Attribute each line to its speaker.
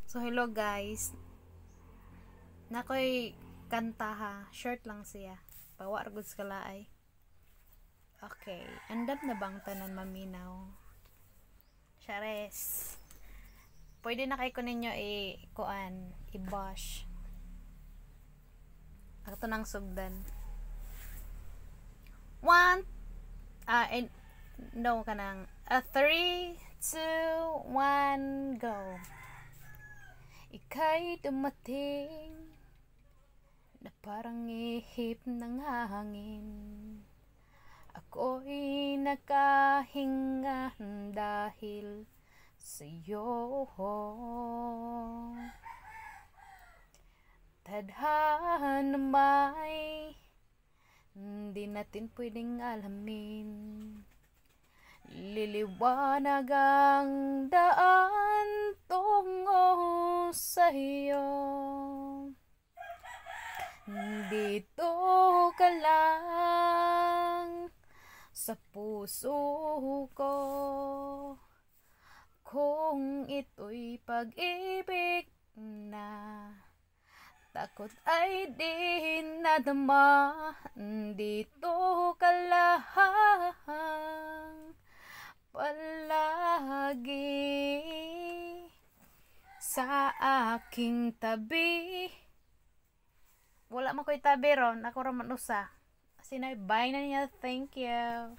Speaker 1: So hello guys. Nakoy kanta ha. Short lang siya. Pawa argud sa kalaay. Okay. Andam na bang tanan maminaw? Shares. Pwede na kay ko ninyo kuan, i-bash. Ato nang sugdan. And no kanang 3, 2, 1 go. Ika'y dumating na parang ihip ng hangin. Ako'y nakahinga dahil sa'yo. Tadhana may hindi natin pwedeng alamin. Liliwanag ang daan tungo sa'yo. Dito ka lang sa puso ko. Kung ito'y pag-ibig na, takot ay di nadama. Dito ka lang palagi sa aking tabi. Wala man ko'y tabi ron, ako raman usa. Sinay, bye na niya. Thank you.